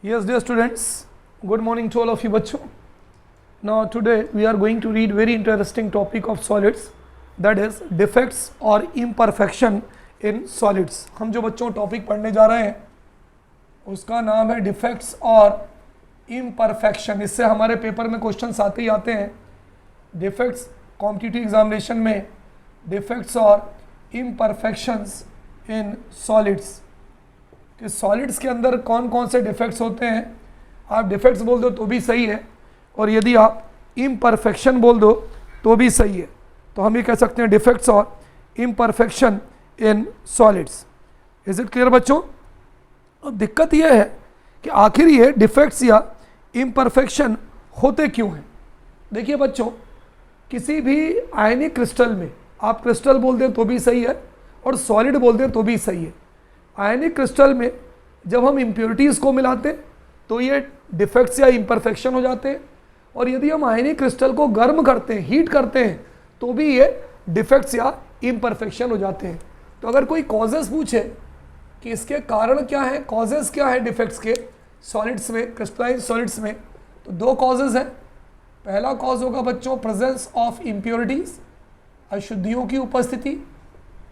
Yes, dear students, good morning to all of you बच्चों. Now today we are going to read very interesting topic of solids, that is defects or imperfection in solids. हम जो बच्चों topic पढ़ने जा रहे हैं उसका नाम है डिफेक्ट्स और इम्परफेक्शन. इससे हमारे पेपर में क्वेश्चंस आते ही आते हैं. डिफेक्ट्स कॉम्पिटिटिव एग्जामिनेशन में डिफेक्ट्स और इम्परफेक्शंस इन सॉलिड्स, कि सॉलिड्स के अंदर कौन कौन से डिफेक्ट्स होते हैं. आप डिफेक्ट्स बोल दो तो भी सही है, और यदि आप इम्परफेक्शन बोल दो तो भी सही है. तो हम ये कह सकते हैं डिफेक्ट्स और imperfection in solids. Is it clear बच्चों? अब दिक्कत यह है कि आखिर ये डिफेक्ट्स या इम्परफेक्शन होते क्यों हैं. देखिए बच्चों, किसी भी आयनिक क्रिस्टल में आप क्रिस्टल बोल दें तो भी सही है और सॉलिड बोल दें तो भी सही है. आयनिक क्रिस्टल में जब हम इम्प्योरिटीज़ को मिलाते हैं तो ये डिफेक्ट्स या इम्परफेक्शन हो जाते हैं, और यदि हम आयनिक क्रिस्टल को गर्म करते हैं, हीट करते हैं, तो भी ये डिफेक्ट्स या इम्परफेक्शन हो जाते हैं. तो अगर कोई कॉजेज़ पूछे कि इसके कारण क्या है, कॉजेज़ क्या है डिफेक्ट्स के सॉलिड्स में, क्रिस्टलाइन सॉलिड्स में, तो दो कॉजेज़ हैं. पहला कॉज होगा बच्चों प्रेजेंस ऑफ इम्प्योरिटीज़, अशुद्धियों की उपस्थिति,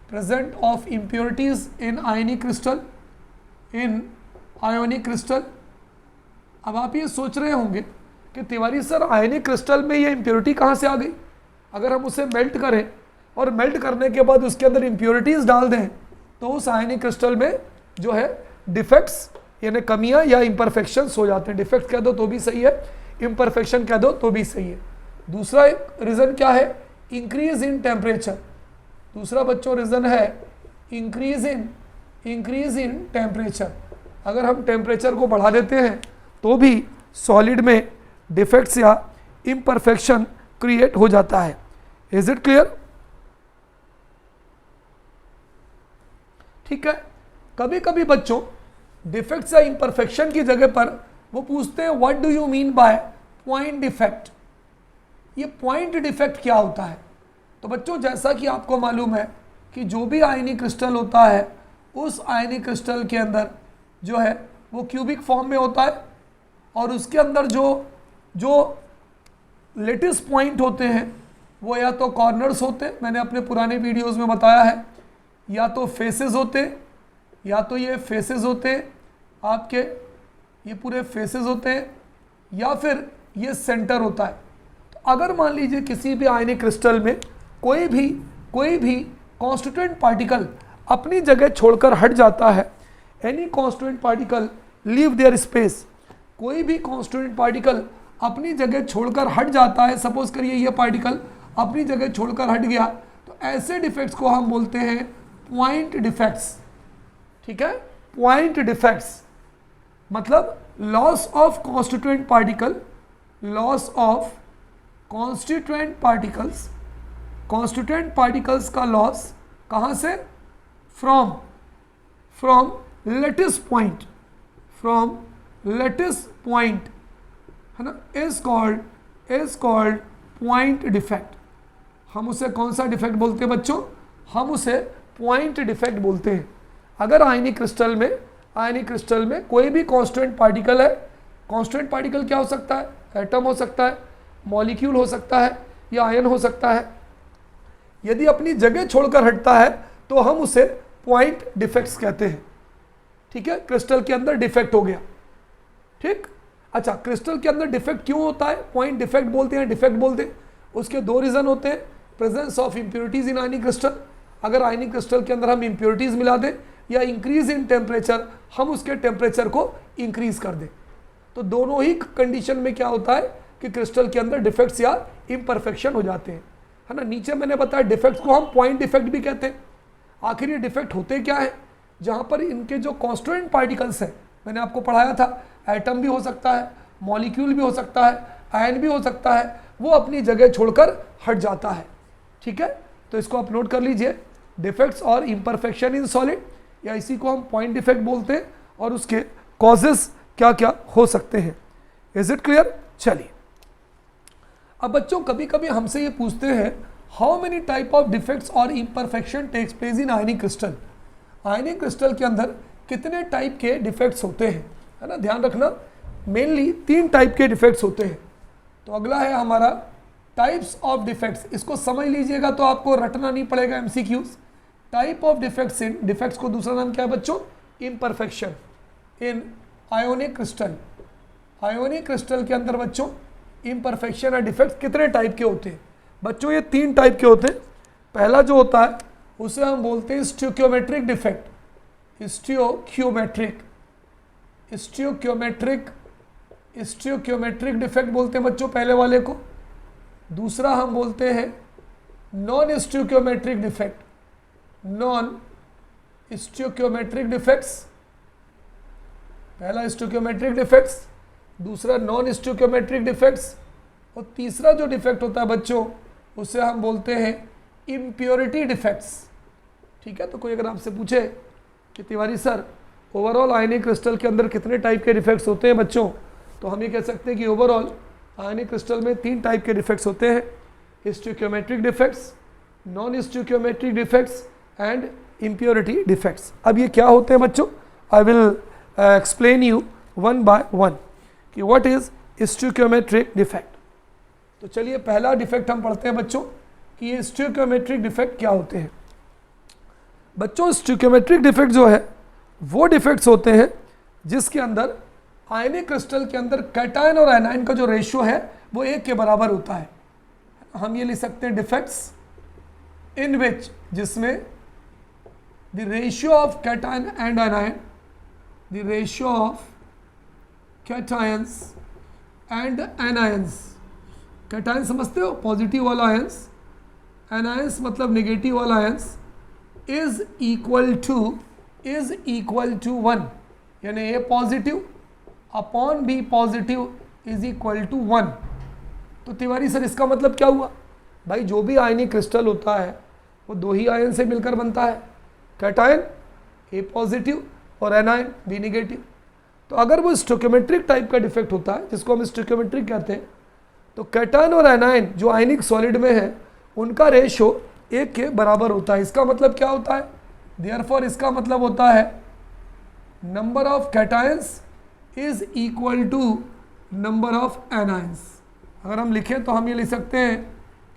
present of impurities in ionic crystal, in ionic crystal. अब आप ये सोच रहे होंगे कि तिवारी सर आयनिक क्रिस्टल में ये इम्प्योरिटी कहाँ से आ गई. अगर हम उसे मेल्ट करें और मेल्ट करने के बाद उसके अंदर इम्प्योरिटीज़ डाल दें तो उस आयनिक क्रिस्टल में जो है डिफेक्ट्स यानी कमियाँ या इम्परफेक्शंस हो जाते हैं. डिफेक्ट कह दो तो भी सही है, इम्परफेक्शन कह दो तो भी सही है. दूसरा एक रीज़न क्या है, इंक्रीज इन टेम्परेचर. दूसरा बच्चों रीज़न है इंक्रीज इन टेम्परेचर. अगर हम टेम्परेचर को बढ़ा देते हैं तो भी सॉलिड में डिफेक्ट्स या इम्परफेक्शन क्रिएट हो जाता है. Is it clear? ठीक है. कभी कभी बच्चों डिफेक्ट्स या इम्परफेक्शन की जगह पर वो पूछते हैं what do you mean by point defect. ये पॉइंट डिफेक्ट क्या होता है? तो बच्चों जैसा कि आपको मालूम है कि जो भी आयनिक क्रिस्टल होता है उस आयनिक क्रिस्टल के अंदर जो है वो क्यूबिक फॉर्म में होता है, और उसके अंदर जो लेटिस पॉइंट होते हैं वो या तो कॉर्नर्स होते हैं, मैंने अपने पुराने वीडियोस में बताया है, या तो फेसेस होते हैं, या तो ये फेसेस होते हैं आपके, ये पूरे फेसेस होते हैं, या फिर ये सेंटर होता है. तो अगर मान लीजिए किसी भी आयनिक क्रिस्टल में कोई भी कॉन्स्टिट्यूएंट पार्टिकल अपनी जगह छोड़कर हट जाता है, any constituent particle leave their space, कोई भी कॉन्स्टिट्यूएंट पार्टिकल अपनी जगह छोड़कर हट जाता है, सपोज करिए ये पार्टिकल अपनी जगह छोड़कर हट गया, तो ऐसे डिफेक्ट्स को हम बोलते हैं पॉइंट डिफेक्ट्स. ठीक है, पॉइंट डिफेक्ट्स मतलब loss of constituent particle, loss of constituent particles, constituent particles का लॉस कहाँ से, from lattice point, from lattice point, है ना, इज कॉल्ड पॉइंट डिफेक्ट. हम उसे कौन सा डिफेक्ट बोलते हैं बच्चों? हम उसे पॉइंट डिफेक्ट बोलते हैं. अगर आयनिक क्रिस्टल में कोई भी कॉन्स्टिट्यूएंट पार्टिकल है, कॉन्स्टिट्यूएंट पार्टिकल क्या हो सकता है, एटम हो सकता है, मॉलिक्यूल हो सकता है, या आयन हो सकता है, यदि अपनी जगह छोड़कर हटता है तो हम उसे पॉइंट डिफेक्ट्स कहते हैं. ठीक है, क्रिस्टल के अंदर डिफेक्ट हो गया. ठीक, अच्छा, क्रिस्टल के अंदर डिफेक्ट क्यों होता है, पॉइंट डिफेक्ट बोलते हैं, डिफेक्ट बोलते हैं. उसके दो रीज़न होते हैं, presence of impurities in ionic crystal, अगर आयनिक क्रिस्टल के अंदर हम इम्प्योरिटीज़ मिला दें, या इंक्रीज इन टेम्परेचर, हम उसके टेम्परेचर को इंक्रीज कर दें. तो दोनों ही कंडीशन में क्या होता है कि क्रिस्टल के अंदर डिफेक्ट्स या इम्परफेक्शन हो जाते हैं, है ना. नीचे मैंने बताया डिफेक्ट्स को हम पॉइंट डिफेक्ट भी कहते हैं. आखिर ये डिफेक्ट होते क्या है, जहाँ पर इनके जो कॉन्स्टिट्यूएंट पार्टिकल्स हैं, मैंने आपको पढ़ाया था, एटम भी हो सकता है, मॉलिक्यूल भी हो सकता है, आयन भी हो सकता है, वो अपनी जगह छोड़कर हट जाता है. ठीक है, तो इसको आप नोट कर लीजिए, डिफेक्ट्स और इम्परफेक्शन इन सॉलिड, या इसी को हम पॉइंट डिफेक्ट बोलते हैं, और उसके कॉजेस क्या क्या हो सकते हैं. Is it clear? चलिए, अब बच्चों कभी कभी हमसे ये पूछते हैं how many type of defects और imperfection takes place in ionic crystal. Ionic crystal के अंदर कितने टाइप के डिफेक्ट्स होते हैं. है ना, ध्यान रखना मेनली 3 टाइप के डिफेक्ट्स होते हैं। तो अगला है हमारा टाइप्स ऑफ डिफेक्ट्स, इसको समझ लीजिएगा तो आपको रटना नहीं पड़ेगा MCQs. Type of defects in, defects को दूसरा नाम क्या है बच्चों, imperfection in ionic crystal. Ionic crystal के अंदर बच्चों इम्परफेक्शन या डिफेक्ट्स कितने टाइप के होते हैं बच्चों, ये 3 टाइप के होते हैं। पहला जो होता है उसे हम बोलते हैं स्टियोक्योमेट्रिक डिफेक्ट, स्टियोक्योमेट्रिक डिफेक्ट बोलते हैं बच्चों पहले वाले को। दूसरा हम बोलते हैं non स्टियोक्योमेट्रिक defect, non stoichiometric defects, पहला स्टियोक्योमेट्रिक डिफेक्ट्स, दूसरा नॉन स्टियोक्योमेट्रिक डिफेक्ट्स, और तीसरा जो डिफेक्ट होता है बच्चों उसे हम बोलते हैं इम्प्योरिटी डिफेक्ट्स। ठीक है, तो कोई अगर आपसे पूछे कि तिवारी सर ओवरऑल आयनिक क्रिस्टल के अंदर कितने टाइप के डिफेक्ट्स होते हैं बच्चों, तो हम ये कह सकते हैं कि ओवरऑल आयनिक क्रिस्टल में 3 टाइप के डिफेक्ट्स होते हैं, stoichiometric defects, non stoichiometric defects and impurity defects. अब ये क्या होते हैं बच्चों, I will explain you one by one कि व्हाट इज स्टियोक्योमेट्रिक डिफेक्ट। तो चलिए पहला डिफेक्ट हम पढ़ते हैं बच्चों कि ये स्टियोक्योमेट्रिक डिफेक्ट क्या होते हैं। बच्चों स्टियोक्योमेट्रिक डिफेक्ट जो है वो डिफेक्ट्स होते हैं जिसके अंदर आयनिक क्रिस्टल के अंदर कैटायन और एनायन का जो रेशियो है वो 1 के बराबर होता है। हम ये लिख सकते हैं डिफेक्ट्स इन विच, जिसमें the ratio of cation and anion, the ratio of cations and anions, cation समझते हो पॉजिटिव वाला आयंस, एनायंस मतलब नेगेटिव वाला आयंस, इज इक्वल टू 1, यानी A positive upon B positive is equal to 1। तो Tiwari sir इसका मतलब क्या हुआ, भाई जो भी आयनिक क्रिस्टल होता है वो 2 ही आयन से मिलकर बनता है, कैटायन ए पॉजिटिव और एनायन बी नेगेटिव। तो अगर वो स्टियोक्योमेट्रिक टाइप का डिफेक्ट होता है जिसको हम स्टियोक्योमेट्रिक कहते हैं, तो कैटायन और एनायन जो आयनिक सॉलिड में है उनका रेशो 1 के बराबर होता है। इसका मतलब क्या होता है, देयरफॉर इसका मतलब होता है number of cations is equal to number of anions. अगर हम लिखें तो हम ये लिख सकते हैं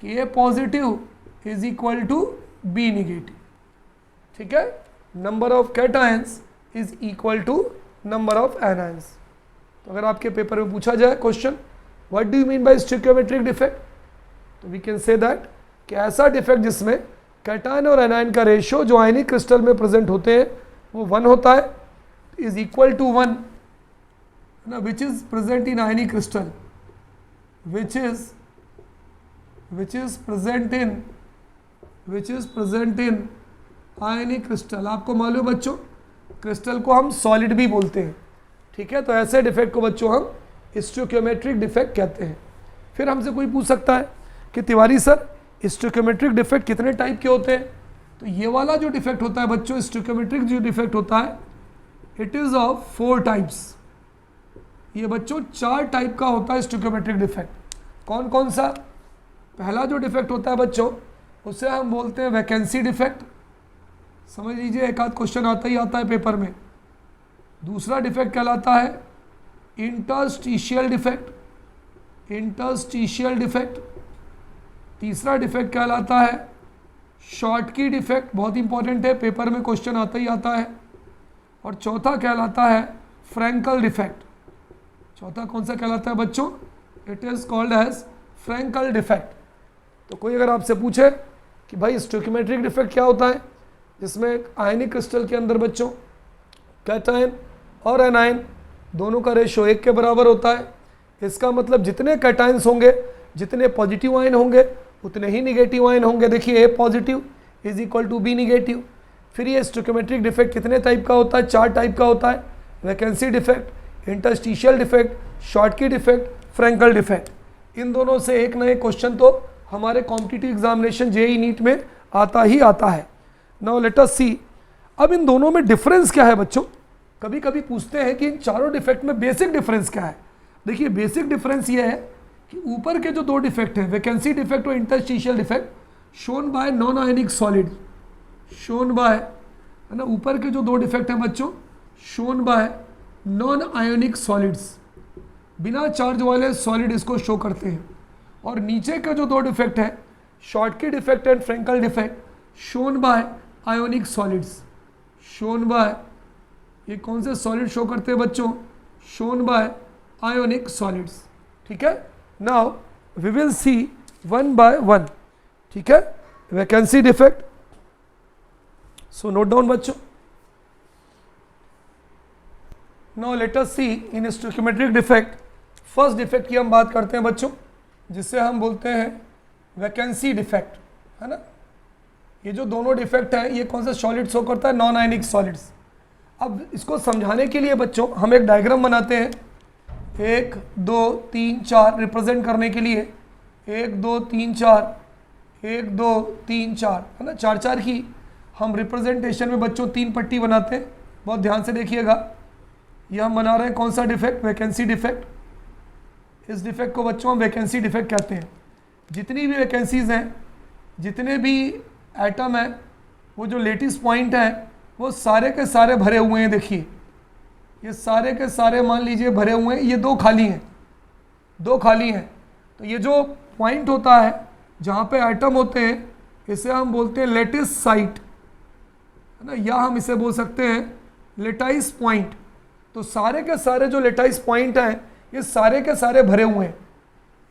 कि A positive is equal to B negative. ठीक है, number of cations is equal to number of anions. तो अगर आपके पेपर में पूछा जाए question what do you mean by stoichiometric defect, तो वी कैन से दैट कि ऐसा डिफेक्ट जिसमें कैटायन और एनायन का रेशियो जो आयनिक क्रिस्टल में प्रेजेंट होते हैं वो 1 होता है, इज इक्वल टू 1 ना, which is present in ionic crystal, which is present in ionic crystal. आपको मालूम है बच्चों क्रिस्टल को हम सॉलिड भी बोलते हैं। ठीक है, तो ऐसे डिफेक्ट को बच्चों हम स्टियोक्योमेट्रिक डिफेक्ट कहते हैं। फिर हमसे कोई पूछ सकता है कि तिवारी सर स्टियोक्योमेट्रिक डिफेक्ट कितने टाइप के होते हैं, तो ये वाला जो डिफेक्ट होता है बच्चों स्टियोक्योमेट्रिक जो डिफेक्ट होता है इट इज ऑफ 4 टाइप्स। ये बच्चों 4 टाइप का होता है स्टियोक्योमेट्रिक डिफेक्ट। कौन कौन सा, पहला जो डिफेक्ट होता है बच्चों उसे हम बोलते हैं वैकेंसी डिफेक्ट, समझ लीजिए एक आध क्वेश्चन आता ही आता है पेपर में। दूसरा डिफेक्ट कहलाता है इंटरस्टिशियल डिफेक्ट, तीसरा डिफेक्ट कहलाता है शॉर्टकी डिफेक्ट, बहुत इंपॉर्टेंट है पेपर में क्वेश्चन आता ही आता है, और चौथा कहलाता है फ्रैंकल डिफेक्ट। चौथा कौन सा कहलाता है बच्चों, it is called as Frenkel defect. तो कोई अगर आपसे पूछे कि भाई स्टियोक्योमेट्रिक डिफेक्ट क्या होता है, जिसमें आयनिक क्रिस्टल के अंदर बच्चों कैटायन और एनायन दोनों का रेशो 1 के बराबर होता है, इसका मतलब जितने कैटायंस होंगे जितने पॉजिटिव आयन होंगे उतने ही निगेटिव आयन होंगे। देखिए A positive is equal to B negative. फिर ये स्टियोक्योमेट्रिक डिफेक्ट कितने टाइप का होता है, 4 टाइप का होता है, vacancy defect, interstitial defect, Schottky defect, Frenkel defect. इन दोनों से एक ना एक क्वेश्चन तो हमारे कॉम्पिटिटिव एग्जामिनेशन जेईई नीट में आता ही आता है। नाउ लेट अस सी, अब इन दोनों में डिफरेंस क्या है बच्चों, कभी कभी पूछते हैं कि इन चारों डिफेक्ट में बेसिक डिफरेंस क्या है। देखिए बेसिक डिफरेंस ये है कि ऊपर के जो 2 डिफेक्ट हैं वैकेंसी डिफेक्ट और interstitial defect shown by non ionic solid, shown by, है ना, ऊपर के जो 2 डिफेक्ट हैं बच्चों shown by non ionic solids, बिना चार्ज वाले सॉलिड इसको शो करते हैं। और नीचे के जो दो डिफेक्ट है, Schottky defect and Frenkel defect, shown by ionic solids, shown by, ये कौन से सॉलिड शो करते हैं बच्चों, शोन बाय आयोनिक सॉलिड्स। ठीक है, now we will see one by one. ठीक है, vacancy defect, so note down बच्चों। Now let us see in stoichiometric defect. First defect की हम बात करते हैं बच्चों, जिससे हम बोलते हैं वैकेंसी डिफेक्ट, है ना। ये जो दोनों डिफेक्ट है, ये कौन सा सॉलिड शो करता है, नॉन आयनिक सॉलिड्स। अब इसको समझाने के लिए बच्चों हम एक डायग्राम बनाते हैं, 1 2 3 4 रिप्रेजेंट करने के लिए, 1 2 3 4, 1 2 3 4, है ना, 4 4 की हम रिप्रेजेंटेशन में बच्चों 3 पट्टी बनाते हैं। बहुत ध्यान से देखिएगा, ये हम बना रहे हैं कौन सा डिफेक्ट, वैकेंसी डिफेक्ट। इस डिफेक्ट को बच्चों हम वैकेंसी डिफेक्ट कहते हैं। जितनी भी वैकेंसीज हैं, जितने भी एटम हैं, वो जो लेटिस पॉइंट हैं, वो सारे के सारे भरे हुए हैं। देखिए ये सारे के सारे मान लीजिए भरे हुए हैं, ये 2 खाली हैं, 2 खाली हैं। तो ये जो पॉइंट होता है जहाँ पे एटम होते हैं, इसे हम बोलते हैं लेटिस साइट, है ना, या हम इसे बोल सकते हैं लेटाइस पॉइंट। तो सारे के सारे जो लेटाइस पॉइंट हैं, ये सारे के सारे भरे हुए हैं।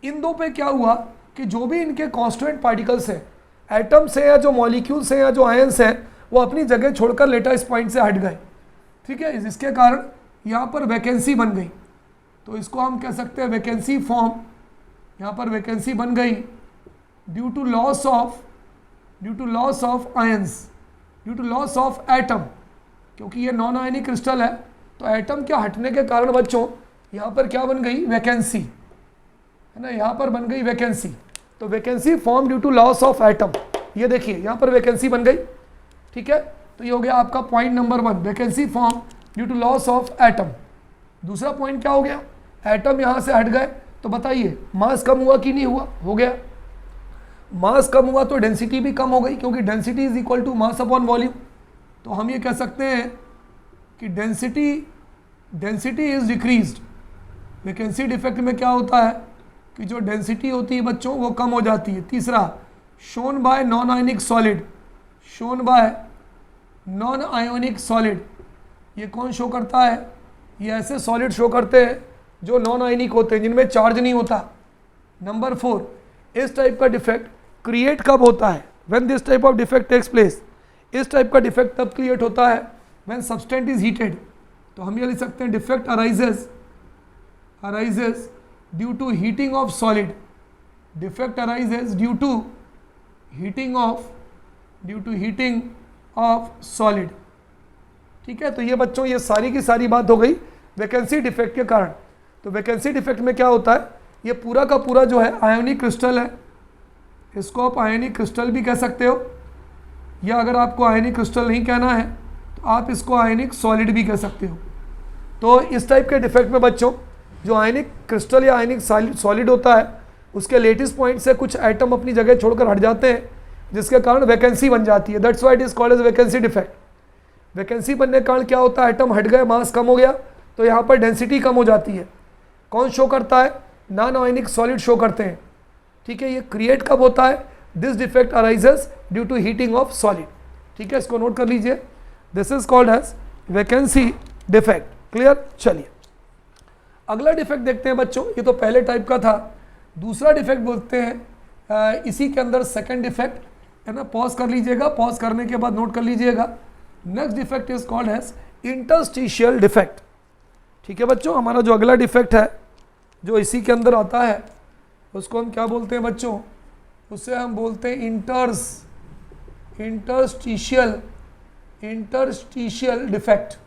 इन दो पे क्या हुआ कि जो भी इनके कांस्टेंट पार्टिकल्स हैं, एटम्स हैं या जो मॉलिक्यूल्स हैं या जो आयंस हैं, वो अपनी जगह छोड़कर लेटाइस पॉइंट से हट गए। ठीक है, इसके कारण यहाँ पर वैकेंसी बन गई। तो इसको हम कह सकते हैं वैकेंसी फॉर्म, यहाँ पर वैकेंसी बन गई due to loss of ions, due to loss of atom. क्योंकि ये नॉन आयनिक क्रिस्टल है, तो एटम के हटने के कारण बच्चों यहाँ पर क्या बन गई, वैकेंसी, है ना, यहाँ पर बन गई वैकेंसी। तो vacancy form due to loss of atom, ये देखिए यहाँ पर वैकेंसी बन गई। ठीक है, तो ये हो गया आपका point number 1, vacancy form due to loss of atom. दूसरा पॉइंट क्या हो गया, एटम यहाँ से हट गए, तो बताइए मास कम हुआ कि नहीं हुआ, हो गया। मास कम हुआ तो डेंसिटी भी कम हो गई, क्योंकि density is equal to mass upon volume. तो हम ये कह सकते हैं कि density is decreased. Vacancy defect में क्या होता है कि जो डेंसिटी होती है बच्चों, वो कम हो जाती है। तीसरा, shown by non ionic solid, shown by non ionic solid, ये कौन शो करता है, ये ऐसे सॉलिड शो करते हैं जो नॉन आयोनिक होते हैं, जिनमें चार्ज नहीं होता। नंबर 4, इस टाइप का डिफेक्ट क्रिएट कब होता है, when this type of defect takes place. इस टाइप का डिफेक्ट तब क्रिएट होता है व्हेन सब्सटेंट इज हीटेड। तो हम ये लिख सकते हैं defect arises due to heating of solid, defect arises due to heating of solid. ठीक है, तो ये बच्चों ये सारी की सारी बात हो गई वैकेंसी डिफेक्ट के कारण। तो वैकेंसी डिफेक्ट में क्या होता है, ये पूरा का पूरा जो है आयोनिक क्रिस्टल है, इसको आप आयोनिक क्रिस्टल भी कह सकते हो, या अगर आपको आयोनिक क्रिस्टल नहीं कहना है तो आप इसको आयोनिक सॉलिड भी कह सकते हो। तो इस टाइप के डिफेक्ट में बच्चों जो आयोनिक क्रिस्टल या आयोनिक सॉलिड होता है, उसके लेटेस्ट पॉइंट से कुछ एटम अपनी जगह छोड़कर हट जाते हैं, जिसके कारण वैकेंसी बन जाती है। That's why it is called as vacancy defect. Vacancy बनने के कारण क्या होता है, एटम हट गए, मास कम हो गया, तो यहाँ पर डेंसिटी कम हो जाती है। कौन शो करता है, नॉन आयोनिक सॉलिड शो करते हैं। ठीक है, ये क्रिएट कब होता है, this defect arises due to heating of solid. ठीक है, इसको नोट कर लीजिए, this is called as vacancy defect. Clear, चलिए अगला डिफेक्ट देखते हैं बच्चों। ये तो पहले टाइप का था, दूसरा डिफेक्ट बोलते हैं इसी के अंदर सेकंड डिफेक्ट, है ना। पॉज कर लीजिएगा, पॉज करने के बाद नोट कर लीजिएगा। Next defect is called as interstitial defect. ठीक है बच्चों, हमारा जो अगला डिफेक्ट है जो इसी के अंदर आता है, उसको हम क्या बोलते हैं बच्चों, उसे हम बोलते हैं इंटरस्टिशियल डिफेक्ट।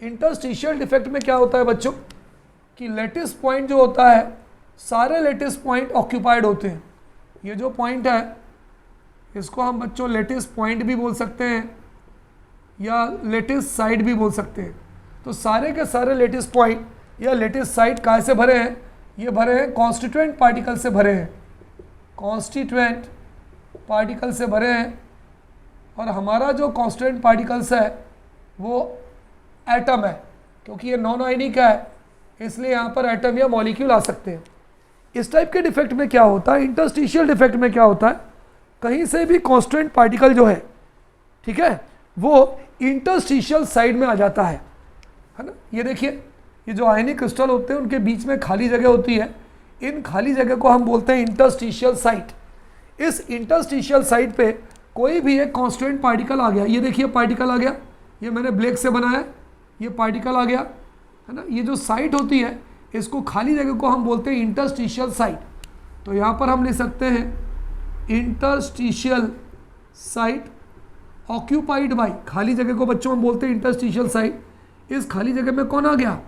इंटरस्टिशियल डिफेक्ट में क्या होता है बच्चों कि लेटिस पॉइंट जो होता है, सारे लेटिस पॉइंट ऑक्यूपाइड होते हैं। ये जो पॉइंट है, इसको हम बच्चों लेटिस पॉइंट भी बोल सकते हैं या लेटिस साइड भी बोल सकते हैं। तो सारे के सारे लेटिस पॉइंट या लेटिस साइड काहे से भरे हैं, ये भरे हैं कॉन्स्टिट्यूएंट पार्टिकल से भरे हैं, कॉन्स्टिट्यूएंट पार्टिकल से भरे हैं। और हमारा जो कॉन्स्टिट्यूएंट पार्टिकल्स है वो एटम है, क्योंकि ये नॉन आयनिक है इसलिए यहाँ पर एटम या मॉलिक्यूल आ सकते हैं। इस टाइप के डिफेक्ट में क्या होता है, इंटरस्टिशियल डिफेक्ट में क्या होता है, कहीं से भी कांस्टेंट पार्टिकल जो है, ठीक है, वो इंटरस्टिशियल साइड में आ जाता है ना। ये देखिए, ये जो आयनिक क्रिस्टल होते हैं उनके बीच में खाली जगह होती है, इन खाली जगह को हम बोलते हैं इंटरस्टिशियल साइट। इस इंटरस्टिशियल साइट पे कोई भी एक कांस्टेंट पार्टिकल आ गया, ये देखिए पार्टिकल आ गया, ये मैंने ब्लैक से बनाया, ये पार्टिकल आ गया है ना। ये जो साइट होती है इसको, खाली जगह को हम बोलते हैं इंटरस्टिशियल साइट। तो यहाँ पर हम लिख सकते हैं इंटरस्टिशियल साइट ऑक्यूपाइड बाय, खाली जगह को बच्चों हम बोलते हैं इंटरस्टिशियल साइट। इस खाली जगह में कौन आ गया,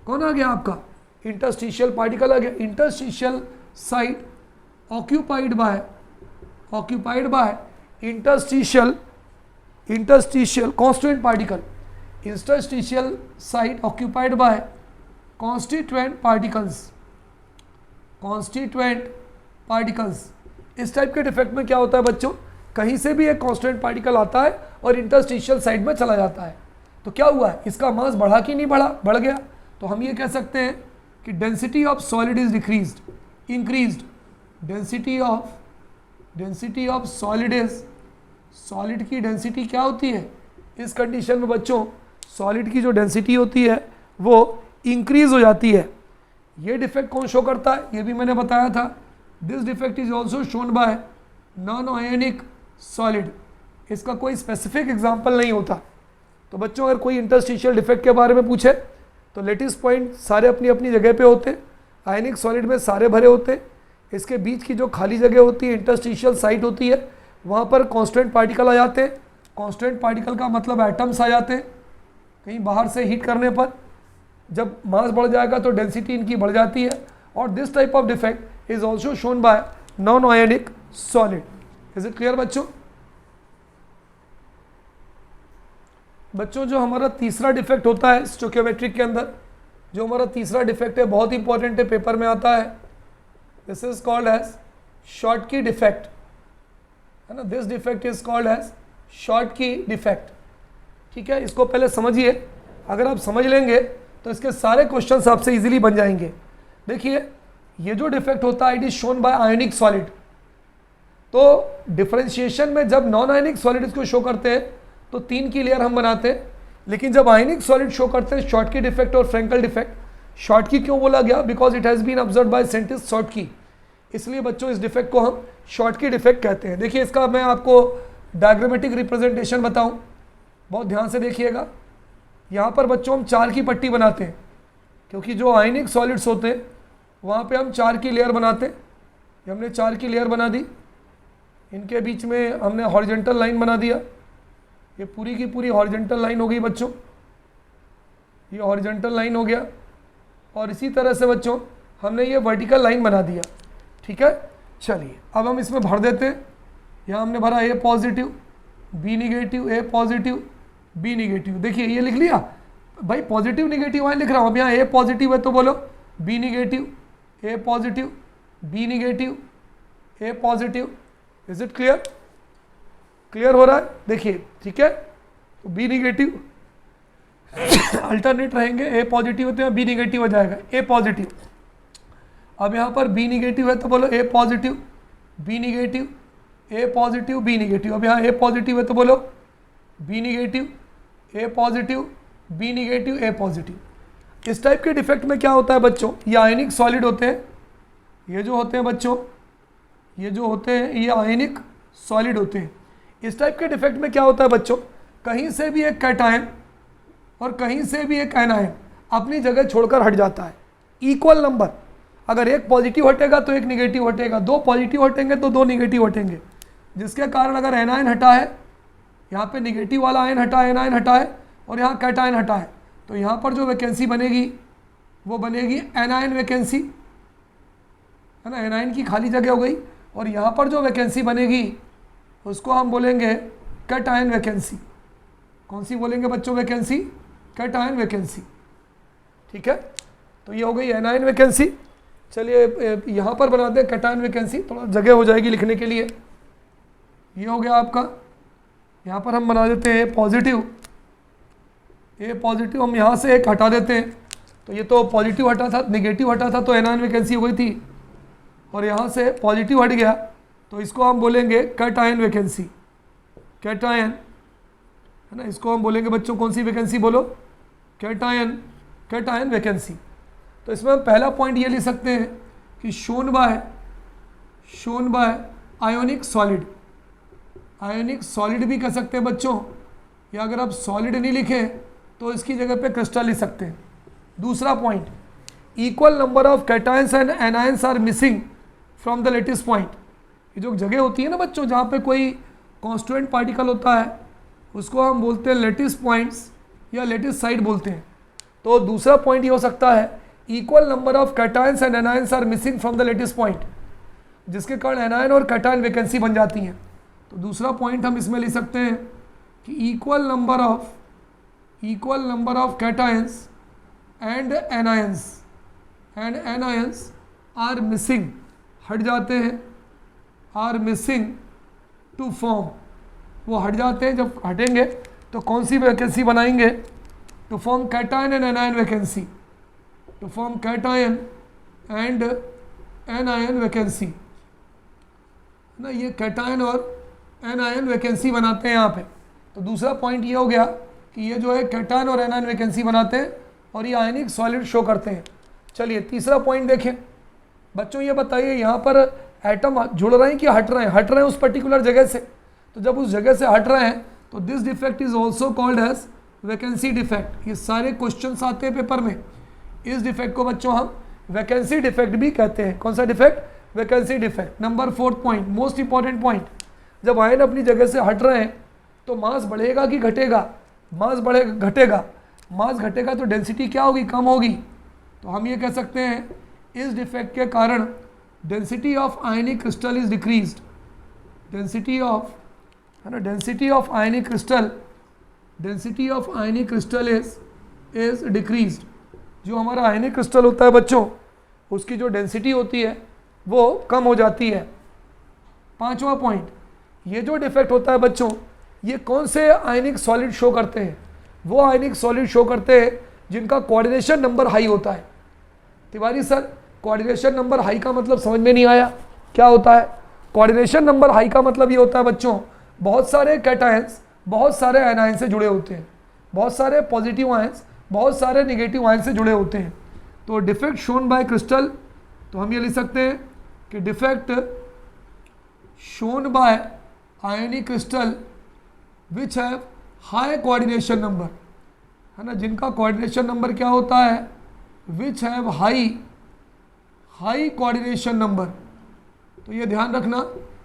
कौन आ गया आपका, इंटरस्टिशियल पार्टिकल आ गया। Interstitial site occupied by interstitial constant particle, interstitial site occupied by constituent particles. इस टाइप के डिफेक्ट में क्या होता है बच्चों, कहीं से भी एक कांस्टेंट पार्टिकल आता है और इंटरस्टिशियल साइड में चला जाता है। तो क्या हुआ है, इसका मास बढ़ा कि नहीं बढ़ा, बढ़ गया। तो हम ये कह सकते हैं कि density of solid is increased. Density of solid is, solid की डेंसिटी क्या होती है इस कंडीशन में बच्चों, सॉलिड की जो डेंसिटी होती है वो इंक्रीज हो जाती है। ये डिफेक्ट कौन शो करता है, ये भी मैंने बताया था। This defect is also shown by non ionic solid. इसका कोई स्पेसिफिक एग्जाम्पल नहीं होता। तो बच्चों अगर कोई इंटरस्टिशियल डिफेक्ट के बारे में पूछे तो लेटिस पॉइंट सारे अपनी अपनी जगह पे होते हैं, आयनिक सॉलिड में सारे भरे होते हैं। इसके बीच की जो खाली जगह होती है इंटरस्टिशियल साइट होती है, वहाँ पर कांस्टेंट पार्टिकल आ जाते हैं। कांस्टेंट पार्टिकल का मतलब एटम्स आ जाते हैं। कहीं बाहर से हीट करने पर जब मास बढ़ जाएगा तो डेंसिटी इनकी बढ़ जाती है। और this type of defect is also shown by non ionic solid. Is it clear बच्चों? बच्चों जो हमारा तीसरा डिफेक्ट होता है स्टोइकियोमेट्रिक के अंदर, जो हमारा तीसरा डिफेक्ट है, बहुत इंपॉर्टेंट है, पेपर में आता है। This is called as Schottky defect, है ना। This defect is called as Schottky defect. ठीक है, इसको पहले समझिए। अगर आप समझ लेंगे तो इसके सारे क्वेश्चंस आपसे इजीली बन जाएंगे। देखिए, ये जो डिफेक्ट होता है it is shown by ionic solid. तो डिफरेंशिएशन में जब नॉन आयनिक सॉलिड इसको शो करते हैं तो 3 की लेयर हम बनाते हैं, लेकिन जब आयनिक सॉलिड शो करते हैं शॉर्टकी डिफेक्ट और फ्रेंकल डिफेक्ट। शॉर्टकी क्यों बोला गया, because it has been observed by scientist Schottky, इसलिए बच्चों इस डिफेक्ट को हम शॉर्टकी डिफेक्ट कहते हैं। देखिए, इसका मैं आपको डायग्रामेटिक रिप्रेजेंटेशन बताऊं, बहुत ध्यान से देखिएगा। यहाँ पर बच्चों हम 4 की पट्टी बनाते हैं, क्योंकि जो आयनिक सॉलिड्स होते हैं वहाँ पे हम 4 की लेयर बनाते हैं। हमने 4 की लेयर बना दी, इनके बीच में हमने हॉरिजॉन्टल लाइन बना दिया। ये पूरी की पूरी हॉरिजॉन्टल लाइन हो गई बच्चों, ये हॉरिजॉन्टल लाइन हो गया। और इसी तरह से बच्चों हमने ये वर्टिकल लाइन बना दिया। ठीक है, चलिए अब हम इसमें भर देते हैं। यहाँ हमने भरा ए positive, B negative, A positive, B negative. देखिए ये लिख लिया भाई, पॉजिटिव निगेटिव वहाँ लिख रहा हूँ। अब यहाँ ए पॉजिटिव है तो बोलो B negative, A positive, B negative, A positive. Is it clear? Clear हो रहा है? देखिए, ठीक है, तो बी निगेटिव अल्टरनेट रहेंगे, ए पॉजिटिव है तो यहाँ बी निगेटिव हो जाएगा, ए पॉजिटिव। अब यहाँ पर बी निगेटिव है तो बोलो A positive, B negative, A positive, B negative. अब यहाँ ए पॉजिटिव है तो बोलो B negative, A positive, B negative, A positive. इस टाइप के डिफेक्ट में क्या होता है बच्चों, ये आयनिक सॉलिड होते हैं, ये जो होते हैं बच्चों, ये जो होते हैं ये आयनिक सॉलिड होते हैं। इस टाइप के डिफेक्ट में क्या होता है बच्चों, कहीं से भी एक कैटायन और कहीं से भी एक एनायन अपनी जगह छोड़कर हट जाता है। इक्वल नंबर, अगर एक पॉजिटिव हटेगा तो एक निगेटिव हटेगा, 2 पॉजिटिव हटेंगे तो 2 निगेटिव हटेंगे, जिसके कारण अगर एनायन हटा है, यहाँ पे निगेटिव वाला आयन हटा है, एनायन हटा है, और यहाँ कैटायन हटा है, तो यहाँ पर जो वैकेंसी बनेगी वो बनेगी एनायन वैकेंसी, है ना। एनायन की खाली जगह हो गई, और यहाँ पर जो वैकेंसी बनेगी उसको हम बोलेंगे कैटायन वैकेंसी। कौन सी बोलेंगे बच्चों वैकेंसी? Cation vacancy. ठीक है, तो ये हो गई एनायन वैकेंसी। चलिए यहाँ पर बनाते हैं कैटायन वैकेंसी, थोड़ा जगह हो जाएगी लिखने के लिए। ये हो गया आपका, यहाँ पर हम बना देते हैं पॉजिटिव, ए पॉजिटिव हम यहाँ से एक हटा देते हैं, तो ये तो पॉजिटिव हटा था, नेगेटिव हटा था तो एनायन वैकेंसी हो गई थी, और यहाँ से पॉजिटिव हट गया तो इसको हम बोलेंगे कैटायन वैकेंसी, कैटायन है ना। इसको हम बोलेंगे बच्चों कौन सी वैकेंसी बोलो, कैटायन, कैटायन वैकेंसी। तो इसमें हम पहला पॉइंट ये लिख सकते हैं कि shown by ionic solid, ionic solid भी कह सकते हैं बच्चों, या अगर आप सॉलिड नहीं लिखें तो इसकी जगह पे क्रिस्टल लिख सकते हैं। दूसरा point, equal number of cations and anions are missing from the latest point. ये जो जगह होती है ना बच्चों जहाँ पे कोई कॉन्स्टिट्यूएंट पार्टिकल होता है उसको हम बोलते हैं लेटिस पॉइंट्स या लेटिस साइड बोलते हैं। तो दूसरा पॉइंट ये हो सकता है equal number of cations and anions are missing from the lattice point, जिसके कारण एनायन और कैटायन वैकेंसी बन जाती हैं। तो दूसरा पॉइंट हम इसमें लिख सकते हैं कि equal number of cations and anions are missing, हट जाते हैं, आर मिसिंग टू फॉर्म, वो हट जाते हैं, जब हटेंगे तो कौन सी वैकेंसी बनाएंगे, to form cation and anion vacancy, to form cation and anion vacancy ना, ये कैटायन और एनायन वैकेंसी बनाते हैं यहाँ पे। तो दूसरा पॉइंट ये हो गया कि ये जो है कैटायन और एनायन वैकेंसी बनाते हैं और ये आयनिक सॉलिड शो करते हैं। चलिए तीसरा पॉइंट देखें बच्चों, ये बताइए यहाँ पर एटम जुड़ रहे हैं कि हट रहे हैं, हट रहे हैं उस पर्टिकुलर जगह से। तो जब उस जगह से हट रहे हैं तो this defect is also called as vacancy defect. ये सारे क्वेश्चंस आते हैं पेपर में, इस डिफेक्ट को बच्चों हम वैकेंसी डिफेक्ट भी कहते हैं। कौन सा defect, vacancy defect. Number 4 point, most important point, जब आयन अपनी जगह से हट रहे हैं तो मास बढ़ेगा कि घटेगा, मास बढ़ेगा, घटेगा, मास घटेगा तो डेंसिटी क्या होगी, कम होगी। तो हम ये कह सकते हैं इस डिफेक्ट के कारण density of ionic crystal is decreased, density of, है ना, density of ionic crystal, density of ionic crystal is decreased. जो हमारा आयनिक क्रिस्टल होता है बच्चों उसकी जो डेंसिटी होती है वो कम हो जाती है। 5वां पॉइंट, ये जो डिफेक्ट होता है बच्चों ये कौन से आयनिक सॉलिड शो करते हैं, वो आयनिक सॉलिड शो करते हैं जिनका कोऑर्डिनेशन नंबर हाई होता है। Tiwari sir coordination number high का मतलब समझ में नहीं आया, क्या होता है कोऑर्डिनेशन नंबर हाई का मतलब ये होता है बच्चों बहुत सारे कैटायंस बहुत सारे एनायन से जुड़े होते हैं, बहुत सारे पॉजिटिव आयंस बहुत सारे नेगेटिव आयन से जुड़े होते हैं। तो डिफेक्ट शोन बाय क्रिस्टल, तो हम ये लिख सकते हैं कि defect shown bye ionic crystal which have high coordination number, है ना, जिनका कोऑर्डिनेशन नंबर क्या होता है, which have high coordination number. तो ये ध्यान रखना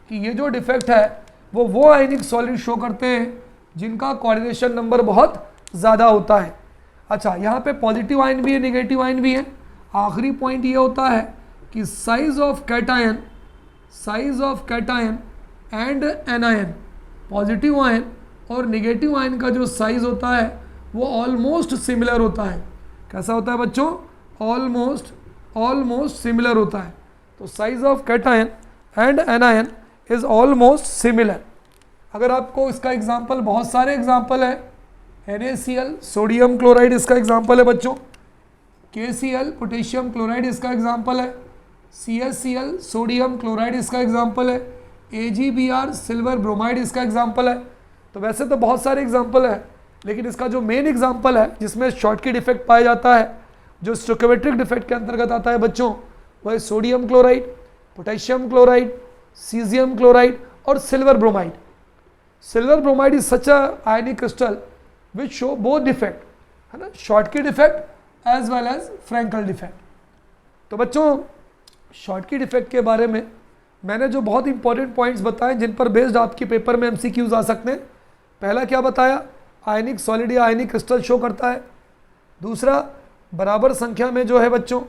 कि ये जो डिफेक्ट है वो आयनिक सॉलिड शो करते हैं जिनका कोऑर्डिनेशन नंबर बहुत ज़्यादा होता है। अच्छा, यहाँ पे पॉजिटिव आयन भी है, नेगेटिव आयन भी है। आखिरी पॉइंट ये होता है कि size of cation and anion, positive ion और नेगेटिव आयन का जो साइज होता है वो ऑलमोस्ट सिमिलर होता है। कैसा होता है बच्चों, ऑलमोस्ट सिमिलर होता है। तो size of cation and anion is almost similar. अगर आपको इसका एग्जांपल, बहुत सारे एग्जांपल है, NaCl सोडियम क्लोराइड इसका एग्जांपल है बच्चों, KCl पोटेशियम क्लोराइड इसका एग्जांपल है, CaCl सोडियम क्लोराइड इसका एग्जांपल है, AgBr सिल्वर ब्रोमाइड इसका एग्जांपल है। तो वैसे तो बहुत सारे एग्जांपल है, लेकिन इसका जो मेन एग्जांपल है जिसमें शॉर्टकी डिफेक्ट पाया जाता है, जो स्टोइकोमेट्रिक डिफेक्ट के अंतर्गत आता है बच्चों, वह sodium chloride, potassium chloride, caesium chloride और silver bromide. Silver bromide is such a ionic crystal which show both defect, है ना, Schottky defect as well as Frenkel defect. तो बच्चों शॉर्टकी डिफेक्ट के बारे में मैंने जो बहुत इंपॉर्टेंट पॉइंट्स बताए जिन पर बेस्ड आपके पेपर में MCQs आ सकते हैं। पहला क्या बताया, आयनिक सॉलिड या आयनिक क्रिस्टल शो करता है। दूसरा, बराबर संख्या में जो है बच्चों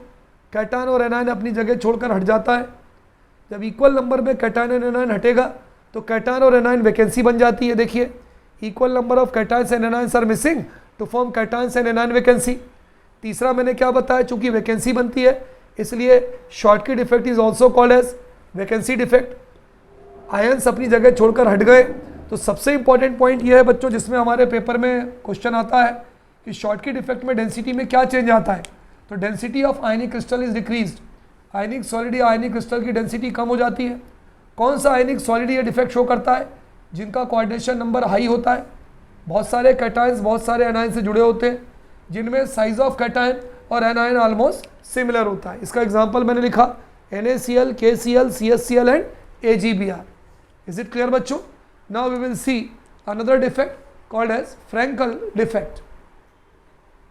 कैटायन और एनायन अपनी जगह छोड़कर हट जाता है। जब इक्वल नंबर में कैटायन और एनायन हटेगा तो कैटायन और एनायन वैकेंसी बन जाती है। देखिए, equal number of cations and anions are missing to form cations and anion vacancy. तीसरा मैंने क्या बताया, चूंकि वैकेंसी बनती है इसलिए Schottky defect is also called as vacancy defect. Ions अपनी जगह छोड़कर हट गए। तो सबसे इंपॉर्टेंट पॉइंट ये है बच्चों जिसमें हमारे पेपर में क्वेश्चन आता है कि शॉर्टकी डिफेक्ट में डेंसिटी में क्या चेंज आता है, तो density of ionic crystal is decreased, ionic solid या आयनिक क्रिस्टल की डेंसिटी कम हो जाती है। कौन सा आयनिक सॉलिड ये डिफेक्ट शो करता है, जिनका कोऑर्डिनेशन नंबर हाई होता है, बहुत सारे कैटायंस बहुत सारे एनायन से जुड़े होते हैं, जिनमें साइज ऑफ कैटायन और एनायन ऑलमोस्ट सिमिलर होता है। इसका एग्जांपल मैंने लिखा NaCl, KCl, CHCl and AgBr। Is it clear बच्चों? Now we will see another defect called as Frankel defect.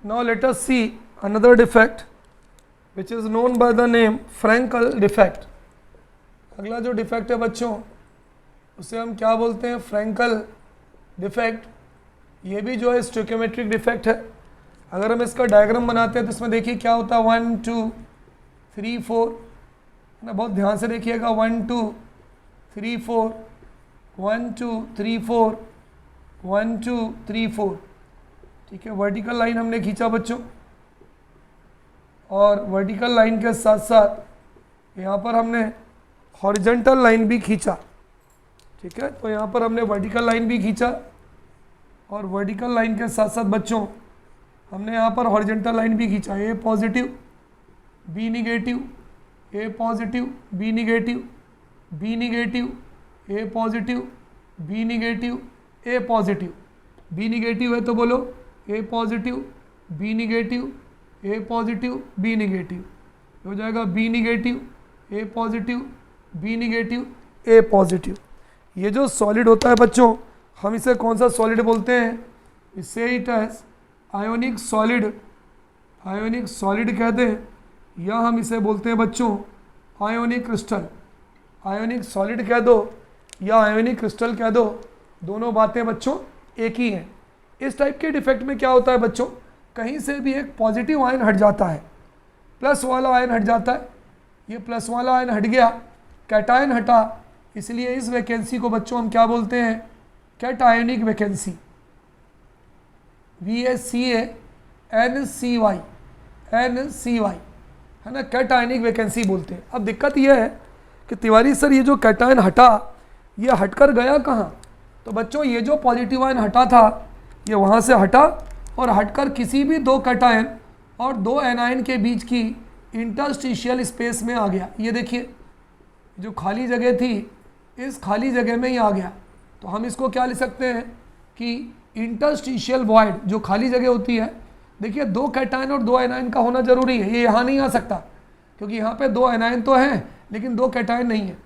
Now let us see another defect which is known by the name Frankel defect. अगला जो defect है बच्चों उसे हम क्या बोलते हैं, फ्रैंकल डिफेक्ट। ये भी जो है स्टोइकियोमेट्रिक डिफेक्ट है। अगर हम इसका डायग्राम बनाते हैं तो इसमें देखिए क्या होता है, 1 2 3 4, ना बहुत ध्यान से देखिएगा, 1 2 3 4, 1 2 3 4, 1 2 3 4, ठीक है। वर्टिकल लाइन हमने खींचा बच्चों, और वर्टिकल लाइन के साथ साथ यहाँ पर हमने हॉरिजॉन्टल लाइन भी खींचा, ठीक है। तो यहाँ पर हमने वर्टिकल लाइन भी खींचा, और वर्टिकल लाइन के साथ साथ बच्चों हमने यहाँ पर हॉरिजॉन्टल लाइन भी खींचा। A positive, B negative, A positive, B negative, B negative, A positive, B negative, A positive. B negative है तो बोलो A positive, B negative, A positive, B negative, हो जाएगा B negative, A positive, B negative, A positive. ये जो solid होता है बच्चों, हम इसे कौन सा सॉलिड बोलते हैं, इसे it as ionic solid, ionic solid कहते हैं, या हम इसे बोलते हैं बच्चों आयोनिक क्रिस्टल। आयोनिक सॉलिड कह दो या आयोनिक क्रिस्टल कह दो, दोनों बातें बच्चों एक ही हैं। इस टाइप के डिफेक्ट में क्या होता है बच्चों, कहीं से भी एक पॉजिटिव आयन हट जाता है, प्लस वाला आयन हट जाता है। ये प्लस वाला आयन हट गया, कैटायन हटा, इसलिए इस वैकेंसी को बच्चों हम क्या बोलते हैं, कैटायनिक वैकेंसी, VACANCY, NCY, है ना, कैटायनिक वैकेंसी बोलते हैं। अब दिक्कत यह है कि तिवारी सर ये जो कैटायन हटा ये हटकर गया कहाँ, तो बच्चों ये जो पॉजिटिव आयन हटा था ये वहाँ से हटा और हटकर किसी भी दो कैटायन और दो एनायन के बीच की इंटरस्टिशियल स्पेस में आ गया। ये देखिए जो खाली जगह थी इस खाली जगह में ही आ गया, तो हम इसको क्या लिख सकते हैं कि इंटरस्टिशियल वॉइड, जो खाली जगह होती है, देखिए दो कैटायन और दो एनायन का होना जरूरी है। ये यहाँ नहीं आ सकता क्योंकि यहाँ पे दो एनायन तो हैं लेकिन दो कैटायन नहीं है।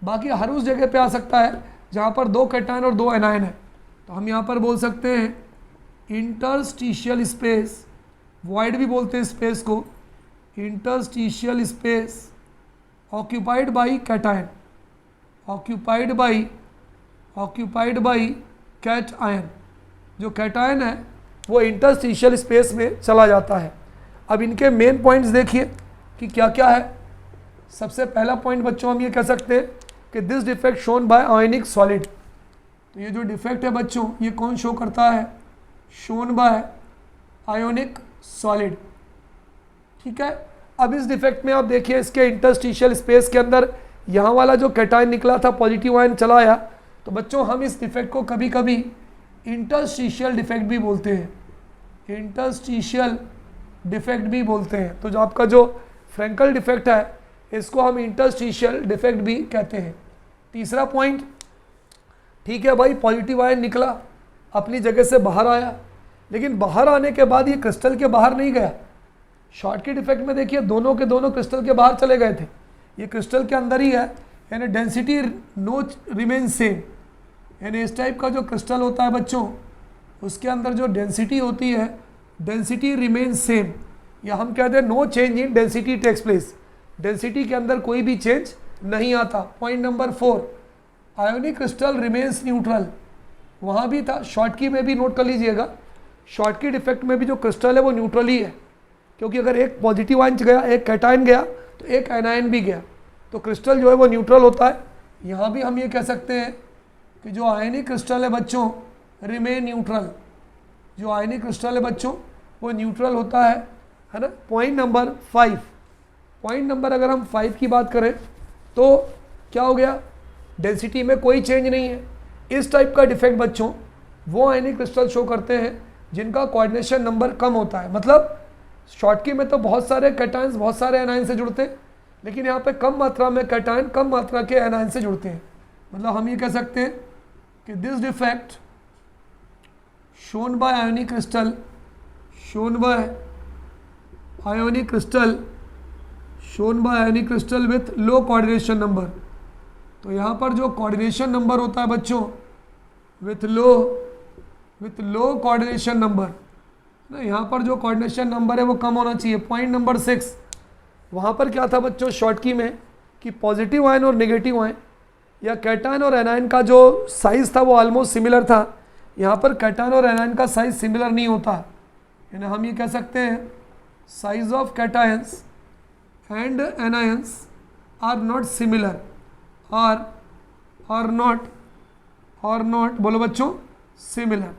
बाकी हर उस जगह पे आ सकता है जहाँ पर दो कैटायन और दो एनायन है। तो हम यहाँ पर बोल सकते हैं इंटरस्टिशियल स्पेस, वॉइड भी बोलते हैं स्पेस को, interstitial space occupied by cation, occupied by cation. जो कैटायन है वो इंटरस्टिशियल स्पेस में चला जाता है। अब इनके मेन पॉइंट्स देखिए कि क्या क्या है। सबसे पहला पॉइंट बच्चों हम ये कह सकते हैं कि this defect shown by ionic solid. तो ये जो डिफेक्ट है बच्चों ये कौन शो करता है, शोन बाय आयोनिक सॉलिड, ठीक है। अब इस डिफेक्ट में आप देखिए इसके इंटरस्टिशियल स्पेस के अंदर यहाँ वाला जो कैटायन निकला था पॉजिटिव आयन चला आया, तो बच्चों हम इस डिफेक्ट को कभी कभी इंटरस्टिशियल डिफेक्ट भी बोलते हैं, इंटरस्टिशियल डिफेक्ट भी बोलते हैं। तो जो आपका जो फ्रैंकल डिफेक्ट है इसको हम इंटरस्टिशियल डिफेक्ट भी कहते हैं। तीसरा पॉइंट, ठीक है भाई, पॉजिटिव आयन निकला अपनी जगह से बाहर आया, लेकिन बाहर आने के बाद ये क्रिस्टल के बाहर नहीं गया। शॉर्टकी डिफेक्ट में देखिए दोनों के दोनों क्रिस्टल के बाहर चले गए थे, ये क्रिस्टल के अंदर ही है, यानी डेंसिटी नो रिमेन सेम। यानी इस टाइप का जो क्रिस्टल होता है बच्चों उसके अंदर जो डेंसिटी होती है डेंसिटी रिमेन सेम, या हम कहते हैं no change in density takes place, density के अंदर कोई भी चेंज नहीं आता। Point number 4, ionic crystal remains neutral, वहाँ भी था, शॉर्टकी में भी नोट कर लीजिएगा, शॉर्टकी डिफेक्ट में भी जो क्रिस्टल है वो न्यूट्रल ही है, क्योंकि अगर एक पॉजिटिव आयन गया एक कैटायन गया तो एक एनायन भी गया, तो क्रिस्टल जो है वो न्यूट्रल होता है। यहाँ भी हम ये कह सकते हैं कि जो आयनिक क्रिस्टल है बच्चों रिमेन न्यूट्रल, जो आयनिक क्रिस्टल है बच्चों वो न्यूट्रल होता है ना। पॉइंट नंबर 5, पॉइंट नंबर अगर हम 5 की बात करें तो क्या हो गया, डेंसिटी में कोई चेंज नहीं है। इस टाइप का डिफेक्ट बच्चों वो आयनिक क्रिस्टल शो करते हैं जिनका कोऑर्डिनेशन नंबर कम होता है। मतलब शॉर्ट की में तो बहुत सारे कैटायंस बहुत सारे एनायन से जुड़ते हैं, लेकिन यहाँ पे कम मात्रा में कैटायन कम मात्रा के एनायन से जुड़ते हैं। मतलब हम ये कह सकते हैं कि this defect shown by ionic crystal, shown by ionic crystal, shown by ionic crystal with low coordination number. तो यहाँ पर जो कोऑर्डिनेशन नंबर होता है बच्चों विथ लो कोऑर्डिनेशन नंबर ना, यहाँ पर जो कोऑर्डिनेशन नंबर है वो कम होना चाहिए। पॉइंट नंबर 6, वहाँ पर क्या था बच्चों शॉर्ट की में कि पॉजिटिव आयन और नेगेटिव आयन या कैटायन और एनायन का जो साइज़ था वो ऑलमोस्ट सिमिलर था। यहाँ पर कैटायन और एनायन का साइज़ सिमिलर नहीं होता, यानी हम ये कह सकते हैं size of cations and anions are not similar, are not बोलो बच्चों सिमिलर।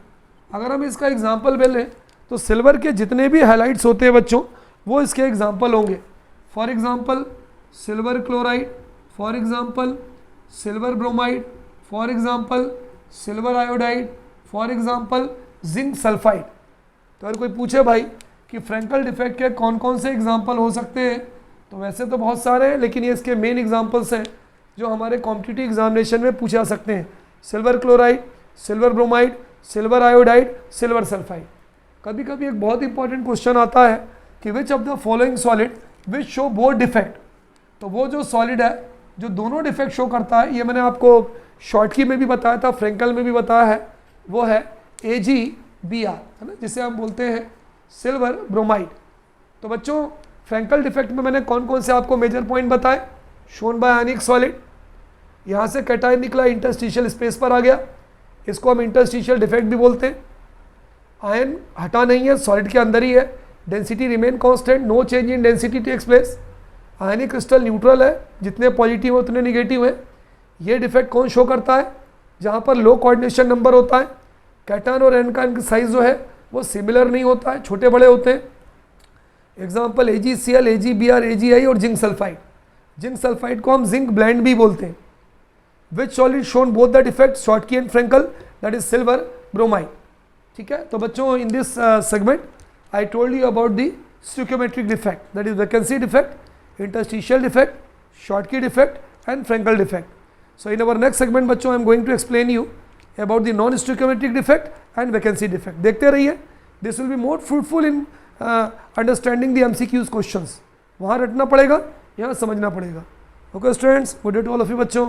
अगर हम इसका एग्जांपल ले लें तो सिल्वर के जितने भी हाइलाइट्स होते हैं बच्चों वो इसके एग्जांपल होंगे। For example silver chloride, for example silver bromide, for example silver iodide, for example zinc sulphide. तो अगर कोई पूछे भाई कि फ्रैंकल डिफेक्ट के कौन कौन से एग्जांपल हो सकते हैं, तो वैसे तो बहुत सारे हैं, लेकिन ये इसके मेन एग्जांपल्स हैं जो हमारे कॉम्पिटिटिव एग्जामिनेशन में पूछा सकते हैं। Silver chloride, silver bromide, silver iodide, silver sulphide. कभी कभी एक बहुत इंपॉर्टेंट क्वेश्चन आता है कि which of the following solid which show both defect. तो वो जो सॉलिड है जो दोनों डिफेक्ट शो करता है, ये मैंने आपको शॉर्ट की में भी बताया था, फ्रैंकल में भी बताया है, वो है AgBr, है ना, जिसे हम बोलते हैं सिल्वर ब्रोमाइड। तो बच्चों फ्रैंकल डिफेक्ट में मैंने कौन कौन से आपको मेजर पॉइंट बताए। शोन बाय आयनिक सॉलिड, यहाँ से कैटायन निकला, इंटरस्टिशियल स्पेस पर आ गया, इसको हम इंटरस्टिशियल डिफेक्ट भी बोलते हैं। आयन हटा नहीं है, सॉलिड के अंदर ही है, density remain constant, no change in density takes place. Ionic crystal neutral है, जितने पॉजिटिव है उतने निगेटिव है। ये डिफेक्ट कौन शो करता है, जहाँ पर लो कोऑर्डिनेशन नंबर होता है। कैटायन और एनायन का इनका साइज जो है वो सिमिलर नहीं होता है, छोटे बड़े होते हैं। एग्जाम्पल AgCl, AgBr, AgI और जिंक सल्फाइड। जिंक सल्फाइड को हम जिंक ब्लेंड भी बोलते हैं। Which solid shown both the defect Schottky and Frenkel, that is silver bromide. ठीक है, तो बच्चों in this segment I told you about the stoichiometric defect, that is vacancy defect, interstitial defect, Schottky defect and Frankel defect. So in our next segment बच्चों I am going to explain you about the non-stoichiometric defect and vacancy defect. देखते रहिए, this will be more fruitful in understanding the MCQs questions. वहाँ रटना पड़ेगा, यहाँ समझना पड़ेगा. Okay students, good day to all of you बच्चों.